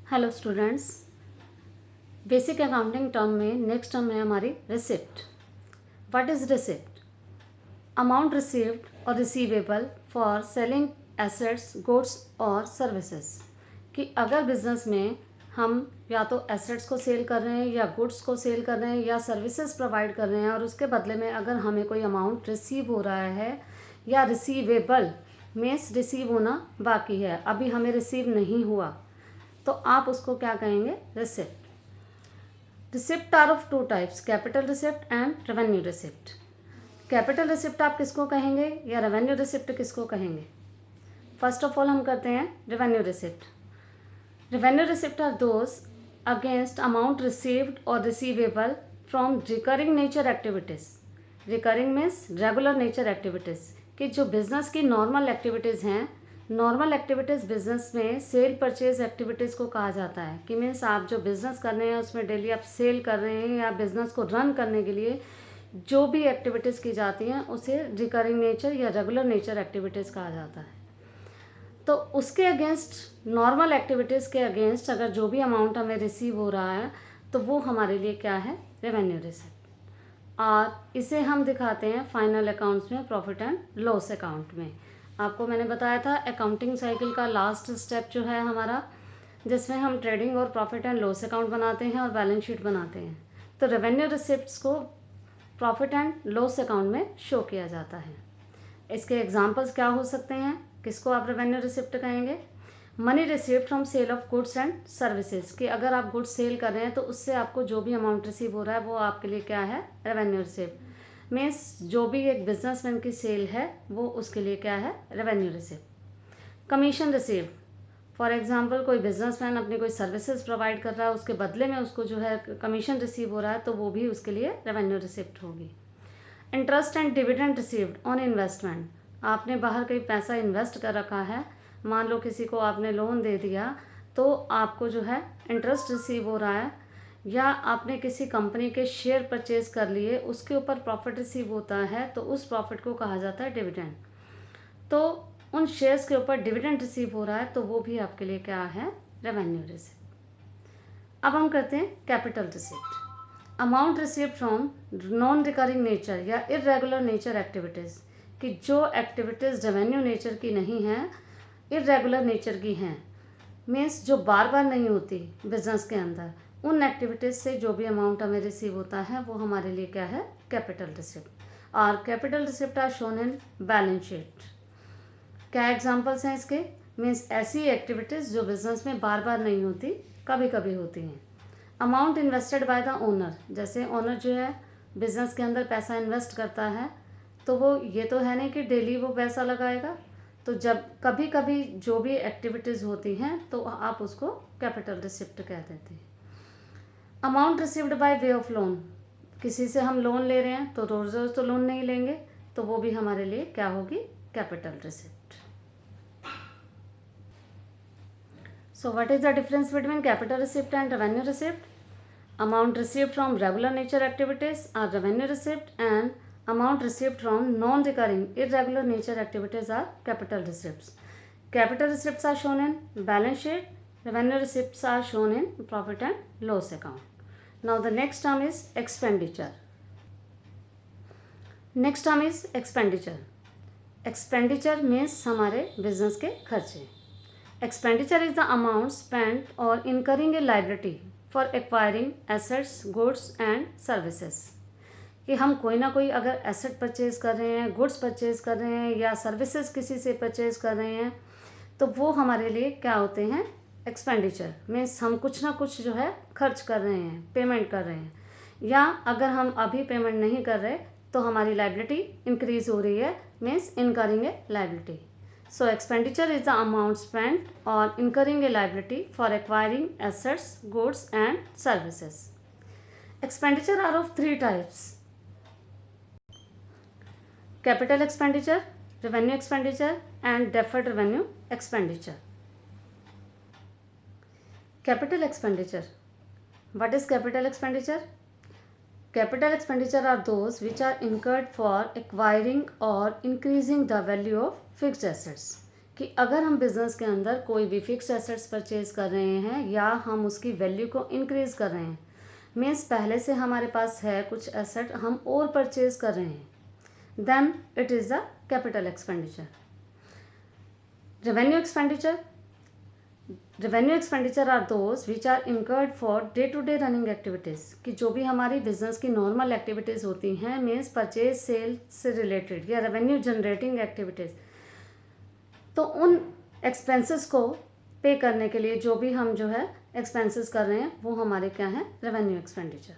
Hello students, basic accounting term में next term है हमारी receipt. What is receipt? Amount received और receivable for selling assets, goods और services. कि अगर बिजनेस में हम या तो एसेट्स को सेल कर रहे हैं या गुड्स को सेल कर रहे हैं या सर्विसेज प्रोवाइड कर रहे हैं और उसके बदले में अगर हमें कोई अमाउंट रिसीव हो रहा है या रिसीवेबल मीन्स रिसीव होना बाकी है, अभी हमें रिसीव नहीं हुआ, तो आप उसको क्या कहेंगे? Receipt. Receipt are of two types, capital receipt and revenue receipt. Capital receipt आप किसको कहेंगे या रेवेन्यू रिसिप्ट किसको कहेंगे? फर्स्ट ऑफ ऑल हम करते हैं revenue receipt. Revenue receipt are those against amount received और receivable from recurring nature activities. Recurring means regular nature activities, कि जो बिजनेस की नॉर्मल एक्टिविटीज़ हैं। नॉर्मल एक्टिविटीज़ बिजनेस में सेल परचेज एक्टिविटीज़ को कहा जाता है, कि मीन्स आप जो बिज़नेस कर रहे हैं उसमें डेली आप सेल कर रहे हैं या बिज़नेस को रन करने के लिए जो भी एक्टिविटीज़ की जाती हैं उसे रिकरिंग नेचर या रेगुलर नेचर एक्टिविटीज़ कहा जाता है। तो उसके अगेंस्ट, नॉर्मल एक्टिविटीज़ के अगेंस्ट अगर जो भी अमाउंट हमें रिसीव हो रहा है तो वो हमारे लिए क्या है? Revenue receipt. और इसे हम दिखाते हैं फाइनल अकाउंट्स में, प्रॉफिट एंड लॉस अकाउंट में। आपको मैंने बताया था अकाउंटिंग साइकिल का लास्ट स्टेप जो है हमारा, जिसमें हम ट्रेडिंग और प्रॉफिट एंड लॉस अकाउंट बनाते हैं और बैलेंस शीट बनाते हैं। तो रेवेन्यू रिसिप्ट्स को प्रॉफिट एंड लॉस अकाउंट में शो किया जाता है। इसके एग्जांपल्स क्या हो सकते हैं? किसको आप रेवेन्यू रिसिप्ट कहेंगे? Money received from sale of goods and services, कि अगर आप गुड्स सेल कर रहे हैं तो उससे आपको जो भी अमाउंट रिसीव हो रहा है वो आपके लिए क्या है? Revenue receipt. मीन्स जो भी एक बिजनेसमैन की सेल है वो उसके लिए क्या है? Revenue receipt. Commission received, for example कोई बिजनेसमैन अपनी कोई सर्विसेज प्रोवाइड कर रहा है, उसके बदले में उसको जो है कमीशन रिसीव हो रहा है, तो वो भी उसके लिए रेवेन्यू रिसिप्ट होगी। Interest and dividend received on investment, आपने बाहर कहीं पैसा इन्वेस्ट कर रखा है, मान लो किसी को आपने लोन दे दिया तो आपको जो है इंटरेस्ट रिसीव हो रहा है, या आपने किसी कंपनी के शेयर परचेज कर लिए, उसके ऊपर प्रॉफिट रिसीव होता है, तो उस प्रॉफिट को कहा जाता है डिविडेंड। तो उन शेयर्स के ऊपर डिविडेंड रिसीव हो रहा है तो वो भी आपके लिए क्या है? Revenue receipt. अब हम करते हैं capital receipt. Amount received from non recurring nature या इरेगुलर नेचर एक्टिविटीज़, कि जो एक्टिविटीज़ रेवेन्यू नेचर की नहीं हैं, इरेगुलर नेचर की हैं, मीन्स जो बार बार नहीं होती बिजनेस के अंदर, उन एक्टिविटीज़ से जो भी अमाउंट हमें रिसीव होता है वो हमारे लिए क्या है? Capital receipt. और capital receipt are shown in balance sheet. क्या एग्जांपल्स हैं इसके? मीन्स ऐसी एक्टिविटीज़ जो बिजनेस में बार बार नहीं होती, कभी कभी होती हैं। Amount invested by the owner, जैसे ओनर जो है बिजनेस के अंदर पैसा इन्वेस्ट करता है, तो वो ये तो है नहीं कि डेली वो पैसा लगाएगा, तो जब कभी कभी जो भी एक्टिविटीज़ होती हैं तो आप उसको कैपिटल रिसिप्ट कह देते हैं। Amount received by way of loan, किसी से हम लोन ले रहे हैं तो रोज रोज तो लोन नहीं लेंगे, तो वो भी हमारे लिए क्या होगी? Capital receipt. So what is the difference between capital receipt and revenue receipt? Amount received from regular nature activities are revenue receipt and amount received from non-recurring irregular nature activities are capital receipts. Capital receipts are shown in balance sheet. Revenue receipts are shown in profit and loss account. Now the next term is expenditure. Next term is expenditure. Expenditure means हमारे business के खर्चे. Expenditure is the amount spent or incurring a liability for acquiring assets, goods and services. कि हम कोई ना कोई अगर asset purchase कर रहे हैं, गुड्स परचेज़ कर रहे हैं या सर्विसेज किसी से परचेज़ कर रहे हैं, तो वो हमारे लिए क्या होते हैं? एक्सपेंडिचर। मीन्स हम कुछ ना कुछ जो है खर्च कर रहे हैं, पेमेंट कर रहे हैं, या अगर हम अभी पेमेंट नहीं कर रहे तो हमारी लाइबिलिटी इंक्रीज हो रही है, means incurring a liability. So expenditure is the amount spent और incurring a liability for acquiring assets, goods and services. Expenditure are of three types: capital expenditure, revenue expenditure and deferred revenue expenditure. Capital expenditure. What is capital expenditure? Capital expenditure are those which are incurred for acquiring or increasing the value of fixed assets. कि अगर हम business के अंदर कोई भी fix assets purchase कर रहे हैं या हम उसकी वैल्यू को इंक्रीज कर रहे हैं, मीन्स पहले से हमारे पास है कुछ एसेट हम और परचेज कर रहे हैं, then it is the capital expenditure. Revenue expenditure are those which are incurred for day to day running activities, कि जो भी हमारी बिजनेस की नॉर्मल एक्टिविटीज़ होती हैं, मीन्स परचेज सेल से रिलेटेड या रेवेन्यू जनरेटिंग एक्टिविटीज़, तो उन एक्सपेंसेस को पे करने के लिए जो भी हम जो है एक्सपेंसेस कर रहे हैं वो हमारे क्या हैं, revenue expenditure.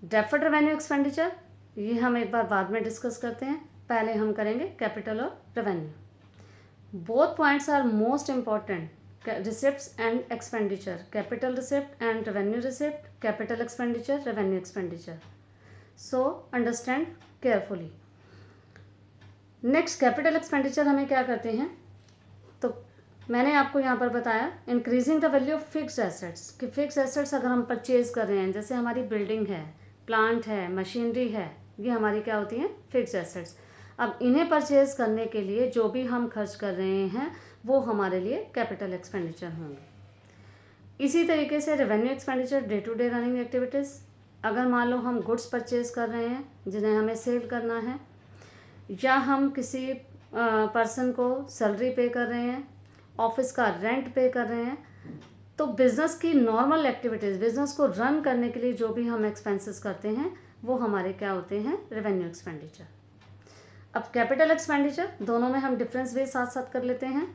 Deferred revenue expenditure, ये हम एक बार बाद में डिस्कस करते हैं, पहले हम करेंगे कैपिटल और revenue. Both points are most important, receipts and expenditure, capital receipt and revenue receipt, capital expenditure, revenue expenditure, so understand carefully. Next capital expenditure हमें क्या करते हैं, तो मैंने आपको यहाँ पर बताया increasing the value of fixed assets, कि फिक्स एसेट्स अगर हम परचेज कर रहे हैं, जैसे हमारी बिल्डिंग है, प्लांट है, मशीनरी है, ये हमारी क्या होती हैं, फिक्स एसेट्स। अब इन्हें परचेज करने के लिए जो भी हम खर्च कर रहे हैं वो हमारे लिए कैपिटल एक्सपेंडिचर होंगे। इसी तरीके से revenue expenditure, day to day running activities, अगर मान लो हम गुड्स परचेज कर रहे हैं जिन्हें हमें सेल करना है, या हम किसी पर्सन को सैलरी पे कर रहे हैं, ऑफिस का रेंट पे कर रहे हैं, तो बिज़नेस की नॉर्मल एक्टिविटीज़, बिज़नेस को रन करने के लिए जो भी हम एक्सपेंसेस करते हैं वो हमारे क्या होते हैं, रेवेन्यू एक्सपेंडिचर। अब कैपिटल एक्सपेंडिचर, दोनों में हम डिफरेंस भी साथ साथ कर लेते हैं।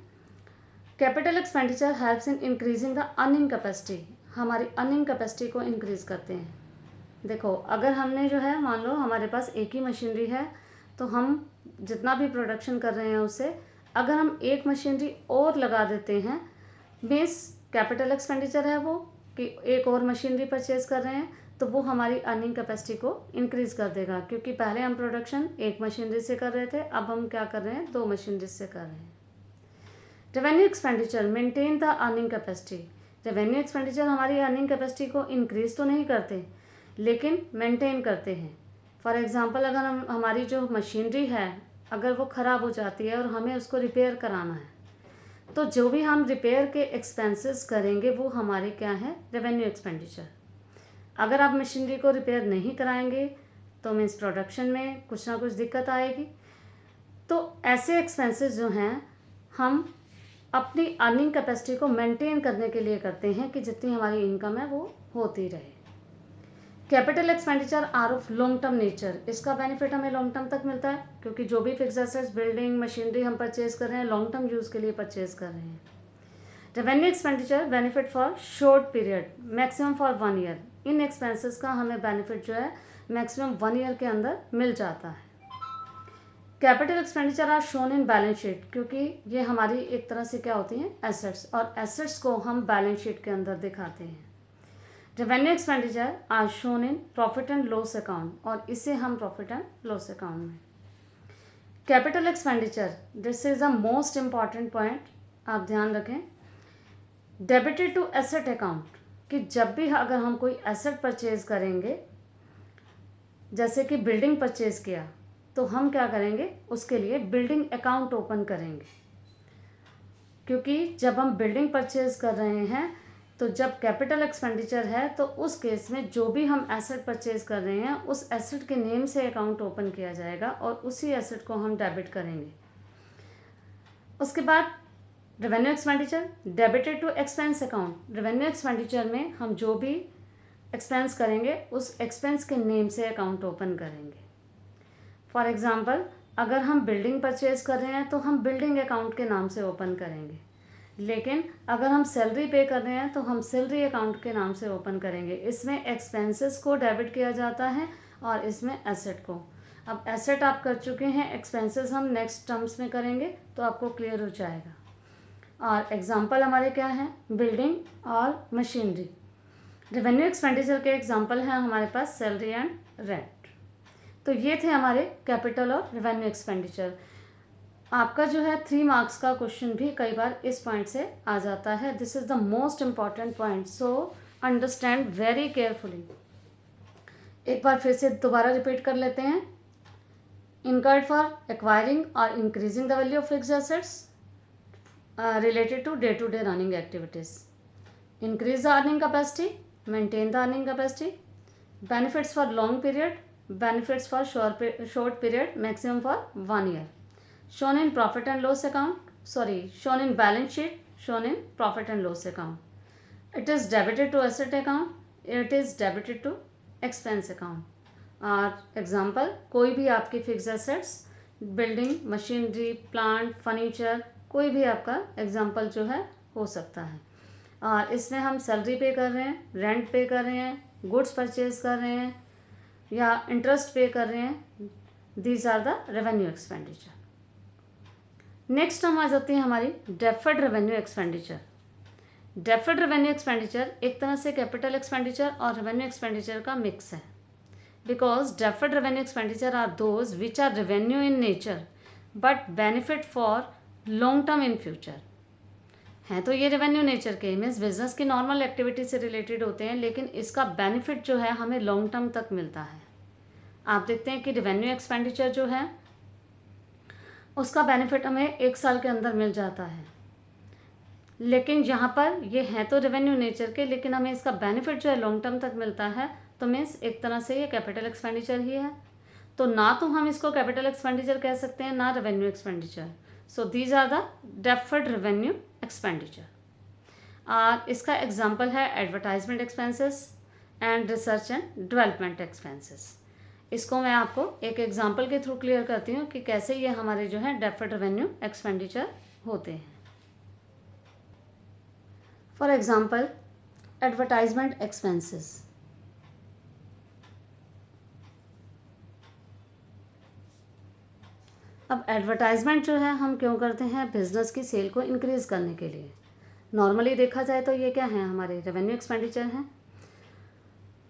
Capital expenditure helps in increasing the earning capacity, हमारी अर्निंग कैपेसिटी को इंक्रीज करते हैं। देखो, अगर हमने जो है मान लो हमारे पास एक ही मशीनरी है, तो हम जितना भी प्रोडक्शन कर रहे हैं उससे अगर हम एक मशीनरी और लगा देते हैं, मीन्स कैपिटल एक्सपेंडिचर है वो, कि एक और मशीनरी परचेज कर रहे हैं, तो वो हमारी अर्निंग कैपेसिटी को इंक्रीज कर देगा, क्योंकि पहले हम प्रोडक्शन एक मशीनरी से कर रहे थे, अब हम क्या कर रहे हैं, 2 मशीनरी से कर रहे हैं। Revenue expenditure maintain the earning capacity, revenue expenditure हमारी अर्निंग कैपेसिटी को इंक्रीज तो नहीं करते लेकिन मेंटेन करते हैं। फॉर एग्जांपल, अगर हमारी जो मशीनरी है अगर वो ख़राब हो जाती है और हमें उसको रिपेयर कराना है, तो जो भी हम रिपेयर के एक्सपेंसेस करेंगे वो हमारे क्या है, रेवेन्यू एक्सपेंडिचर। अगर आप मशीनरी को रिपेयर नहीं कराएंगे तो मीन्स प्रोडक्शन में कुछ ना कुछ दिक्कत आएगी। तो ऐसे एक्सपेंसेस जो हैं हम अपनी अर्निंग कैपेसिटी को मेंटेन करने के लिए करते हैं कि जितनी हमारी इनकम है वो होती रहे। Capital expenditure are of long term nature, इसका बेनिफिट हमें लॉन्ग टर्म तक मिलता है, क्योंकि जो भी फिक्स एसेट्स, बिल्डिंग, मशीनरी हम परचेज कर रहे हैं लॉन्ग टर्म यूज़ के लिए परचेज कर रहे हैं। Revenue expenditure benefit for short period, maximum for 1 year, in expenses का हमें बेनिफिट जो है मैक्सिमम 1 ईयर के अंदर मिल जाता है। Capital expenditure are shown in balance sheet, क्योंकि ये हमारी एक तरह से क्या होती हैं, एसेट्स, और एसेट्स को हम बैलेंस शीट के अंदर दिखाते हैं। Revenue expenditure are shown in profit and loss account, और इसे हम प्रॉफिट एंड लॉस अकाउंट में। Capital expenditure, this is the most important point, आप ध्यान रखें। डेबिटेड टू एसेट अकाउंट, कि जब भी अगर हम कोई एसेट परचेज करेंगे, जैसे कि बिल्डिंग परचेज किया, तो हम क्या करेंगे, उसके लिए बिल्डिंग अकाउंट ओपन करेंगे, क्योंकि जब हम बिल्डिंग परचेज कर रहे हैं तो जब कैपिटल एक्सपेंडिचर है तो उस केस में जो भी हम एसेट परचेज कर रहे हैं उस एसेट के नेम से अकाउंट ओपन किया जाएगा और उसी एसेट को हम डेबिट करेंगे। उसके बाद revenue expenditure, debited to expense account, revenue expenditure में हम जो भी एक्सपेंस करेंगे उस एक्सपेंस के नेम से अकाउंट ओपन करेंगे। फॉर एग्जाम्पल, अगर हम बिल्डिंग परचेज कर रहे हैं तो हम बिल्डिंग अकाउंट के नाम से ओपन करेंगे, लेकिन अगर हम सैलरी पे कर रहे हैं तो हम सैलरी अकाउंट के नाम से ओपन करेंगे। इसमें एक्सपेंसेस को डेबिट किया जाता है और इसमें एसेट को। अब एसेट आप कर चुके हैं, एक्सपेंसेस हम नेक्स्ट टर्म्स में करेंगे तो आपको क्लियर हो जाएगा। और एग्जांपल हमारे क्या हैं, बिल्डिंग और मशीनरी। रेवेन्यू एक्सपेंडिचर के एग्जांपल हैं हमारे पास सैलरी एंड रेंट। तो ये थे हमारे कैपिटल और रेवेन्यू एक्सपेंडिचर। आपका जो है 3 मार्क्स का क्वेश्चन भी कई बार इस पॉइंट से आ जाता है। This is the most important point, so understand very carefully. एक बार फिर से दोबारा रिपीट कर लेते हैं। इनकर्ड फॉर एक्वायरिंग और increasing the value of fixed assets, related to day-to-day running activities. Increase the earning capacity, maintain the earning capacity, benefits for long period, benefits for short period, maximum for 1 year. Shown in profit and loss account, shown in balance sheet, shown in profit and loss account. It is debited to asset account, it is debited to expense account. Example, कोई भी आपकी fix assets, building, machinery, plant, furniture, कोई भी आपका example जो है हो सकता है। और इसमें हम सैलरी पे कर रहे हैं, रेंट पे कर रहे हैं, गुड्स परचेज कर रहे हैं या इंटरेस्ट पे कर रहे हैं। These are the revenue expenditure. Next हम आ जाती है हमारी deferred revenue expenditure. Deferred revenue expenditure एक तरह से कैपिटल एक्सपेंडिचर और रेवेन्यू एक्सपेंडिचर का मिक्स है। Because deferred revenue expenditure are those which are revenue in nature but benefit for long term in future. हैं तो ये रेवेन्यू नेचर के, मीन्स बिजनेस की नॉर्मल एक्टिविटी से रिलेटेड होते हैं, लेकिन इसका बेनिफिट जो है हमें लॉन्ग टर्म तक मिलता है। आप देखते हैं कि रेवेन्यू एक्सपेंडिचर जो है उसका बेनिफिट हमें 1 साल के अंदर मिल जाता है, लेकिन यहाँ पर ये हैं तो रेवेन्यू नेचर के, लेकिन हमें इसका बेनिफिट जो है लॉन्ग टर्म तक मिलता है, तो मीन्स एक तरह से ये कैपिटल एक्सपेंडिचर ही है। तो ना तो हम इसको कैपिटल एक्सपेंडिचर कह सकते हैं, ना revenue expenditure. So these are the deferred revenue expenditure. इसका एग्जांपल है advertisement expenses and research and development expenses. इसको मैं आपको एक एग्जांपल के थ्रू क्लियर करती हूँ कि कैसे ये हमारे जो है डेफर्ड रेवेन्यू एक्सपेंडिचर होते हैं। For example, advertisement expenses. अब एडवर्टाइजमेंट जो है हम क्यों करते हैं? बिजनेस की सेल को इंक्रीज करने के लिए। नॉर्मली देखा जाए तो ये क्या है, हमारे रेवेन्यू एक्सपेंडिचर हैं।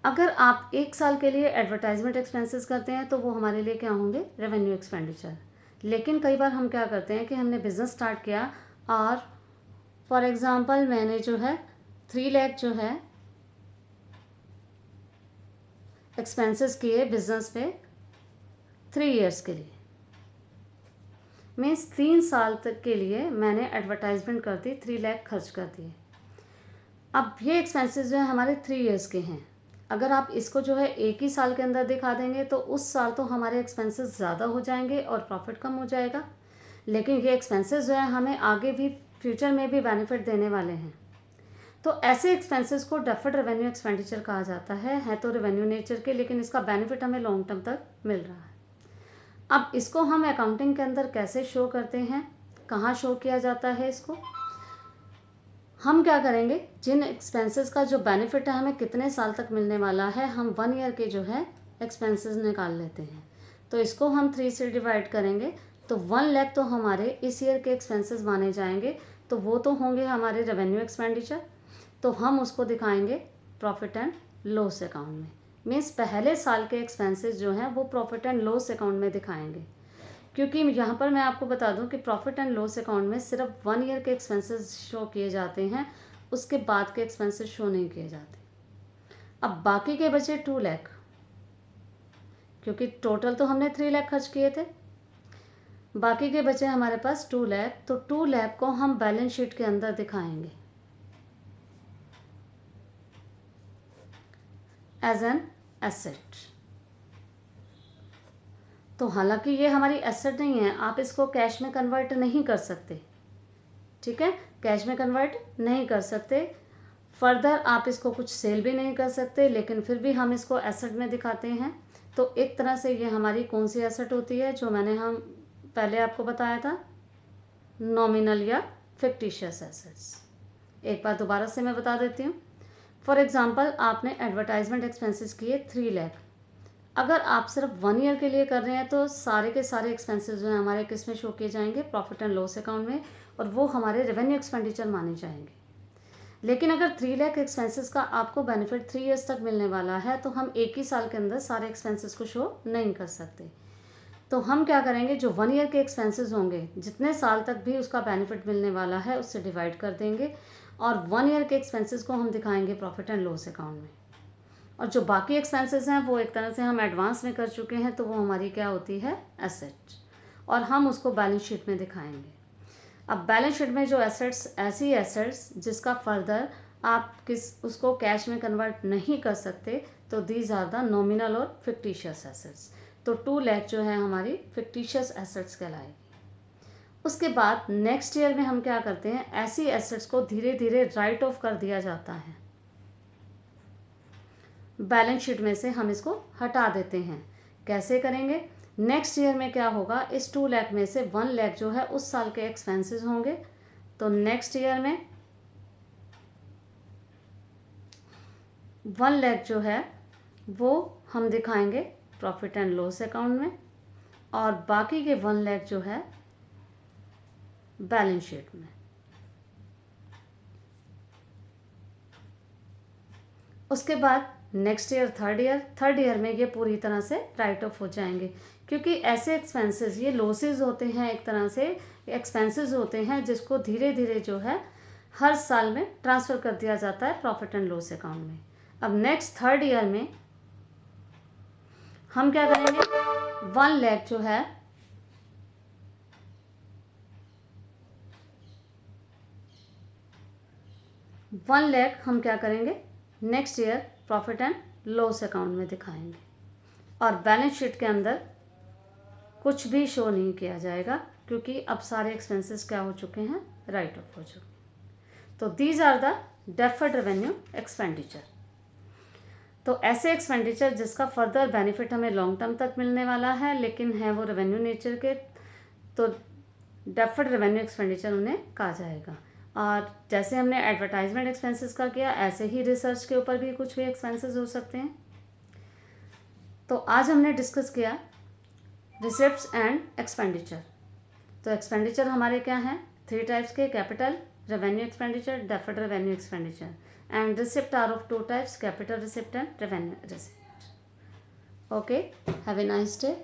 अगर आप 1 साल के लिए एडवर्टाइजमेंट एक्सपेंसेस करते हैं तो वो हमारे लिए क्या होंगे? Revenue expenditure. लेकिन कई बार हम क्या करते हैं कि हमने बिजनेस स्टार्ट किया और फॉर एग्जांपल मैंने जो है 3 लाख जो है एक्सपेंसेस किए बिजनेस पे 3 इयर्स के लिए, मीन्स 3 साल तक के लिए मैंने एडवर्टाइजमेंट कर दी, 3 लाख खर्च कर दिए। अब ये एक्सपेंसेस जो है हमारे 3 इयर्स के हैं। अगर आप इसको जो है 1 ही साल के अंदर दिखा देंगे तो उस साल तो हमारे एक्सपेंसेस ज़्यादा हो जाएंगे और प्रॉफिट कम हो जाएगा, लेकिन ये एक्सपेंसेस जो है हमें आगे भी फ्यूचर में भी बेनिफिट देने वाले हैं। तो ऐसे एक्सपेंसेस को डेफर्ड रेवेन्यू एक्सपेंडिचर कहा जाता है तो रेवेन्यू नेचर के, लेकिन इसका बेनिफिट हमें लॉन्ग टर्म तक मिल रहा है। अब इसको हम अकाउंटिंग के अंदर कैसे शो करते हैं, कहाँ शो किया जाता है इसको? हम क्या करेंगे, जिन एक्सपेंसेस का जो बेनिफिट है हमें कितने साल तक मिलने वाला है, हम 1 ईयर के जो है एक्सपेंसेस निकाल लेते हैं। तो इसको हम 3 से डिवाइड करेंगे तो 1 लाख तो हमारे इस ईयर के एक्सपेंसेस माने जाएंगे, तो वो तो होंगे हमारे रेवेन्यू एक्सपेंडिचर। तो हम उसको दिखाएंगे प्रॉफिट एंड लॉस अकाउंट में, मीन्स पहले साल के एक्सपेंसेस जो हैं वो प्रॉफिट एंड लॉस अकाउंट में दिखाएंगे। क्योंकि यहाँ पर मैं आपको बता दूं कि प्रॉफिट एंड लॉस अकाउंट में सिर्फ 1 ईयर के एक्सपेंसेस शो किए जाते हैं, उसके बाद के एक्सपेंसेस शो नहीं किए जाते। अब बाकी के बचे 2 लाख, क्योंकि टोटल तो हमने 3 लाख खर्च किए थे, बाकी के बचे हमारे पास 2 लाख। तो 2 लाख को हम बैलेंस शीट के अंदर दिखाएंगे एज एन एसेट। तो हालांकि ये हमारी एसेट नहीं है, आप इसको कैश में कन्वर्ट नहीं कर सकते, ठीक है, कैश में कन्वर्ट नहीं कर सकते। फर्दर आप इसको कुछ सेल भी नहीं कर सकते, लेकिन फिर भी हम इसको एसेट में दिखाते हैं। तो एक तरह से ये हमारी कौन सी एसेट होती है, जो मैंने हम पहले आपको बताया था, नॉमिनल या फिक्टिशियस एसेट्स। एक बार दोबारा से मैं बता देती हूँ। फॉर एग्जाम्पल, आपने एडवर्टाइजमेंट एक्सपेंसेस किए 3 लाख। अगर आप सिर्फ 1 ईयर के लिए कर रहे हैं तो सारे के सारे एक्सपेंसेस जो हैं हमारे किस में शो किए जाएंगे? प्रॉफिट एंड लॉस अकाउंट में, और वो हमारे रेवेन्यू एक्सपेंडिचर माने जाएंगे। लेकिन अगर 3 लाख एक्सपेंसेस का आपको बेनिफिट 3 इयर्स तक मिलने वाला है, तो हम 1 ही साल के अंदर सारे एक्सपेंसेस को शो नहीं कर सकते। तो हम क्या करेंगे, जो 1 ईयर के एक्सपेंसेस होंगे, जितने साल तक भी उसका बेनिफिट मिलने वाला है उससे डिवाइड कर देंगे, और 1 ईयर के एक्सपेंसेस को हम दिखाएंगे प्रॉफिट एंड लॉस अकाउंट में। और जो बाकी एक्सपेंसेस हैं वो एक तरह से हम एडवांस में कर चुके हैं, तो वो हमारी क्या होती है? एसेट, और हम उसको बैलेंस शीट में दिखाएंगे। अब बैलेंस शीट में जो एसेट्स, ऐसी एसेट्स जिसका फर्दर आप उसको कैश में कन्वर्ट नहीं कर सकते, तो दीज आर द नॉमिनल और फिक्टिशियस एसेट्स। तो 2 लाख जो है हमारी फिक्टिशियस एसेट्स कहलाएगी। उसके बाद नेक्स्ट ईयर में हम क्या करते हैं, ऐसी एसेट्स को धीरे धीरे राइट ऑफ कर दिया जाता है, बैलेंस शीट में से हम इसको हटा देते हैं। कैसे करेंगे, नेक्स्ट ईयर में क्या होगा, इस 2 लाख में से 1 लाख जो है उस साल के एक्सपेंसेस होंगे। तो नेक्स्ट ईयर में 1 लाख जो है वो हम दिखाएंगे प्रॉफिट एंड लॉस अकाउंट में, और बाकी के 1 लाख जो है बैलेंस शीट में। उसके बाद नेक्स्ट ईयर, थर्ड ईयर में ये पूरी तरह से राइट ऑफ हो जाएंगे, क्योंकि ऐसे एक्सपेंसेस, ये लॉसेस होते हैं, एक तरह से एक्सपेंसेस होते हैं जिसको धीरे धीरे जो है हर साल में ट्रांसफ़र कर दिया जाता है प्रॉफिट एंड लॉस अकाउंट में। अब नेक्स्ट थर्ड ईयर में हम क्या करेंगे, 1 लाख जो है हम क्या करेंगे, next year profit and loss account में दिखाएंगे, और बैलेंस शीट के अंदर कुछ भी शो नहीं किया जाएगा, क्योंकि अब सारे एक्सपेंसेस क्या हो चुके हैं, राइट ऑफ हो चुके हैं। तो these are the deferred revenue expenditure. तो ऐसे एक्सपेंडिचर जिसका फर्दर बेनिफिट हमें लॉन्ग टर्म तक मिलने वाला है, लेकिन है वो रेवेन्यू नेचर के, तो डेफर्ड रेवेन्यू एक्सपेंडिचर उन्हें कहा जाएगा। और जैसे हमने एडवर्टाइजमेंट एक्सपेंसेस का किया, ऐसे ही रिसर्च के ऊपर भी कुछ भी एक्सपेंसेस हो सकते हैं। तो आज हमने डिस्कस किया रिसिप्ट्स एंड एक्सपेंडिचर। तो एक्सपेंडिचर हमारे क्या हैं, 3 टाइप्स के, capital, revenue expenditure, deferred revenue expenditure, and receipt are of 2 types, capital receipt and revenue receipt. Okay, have a nice day.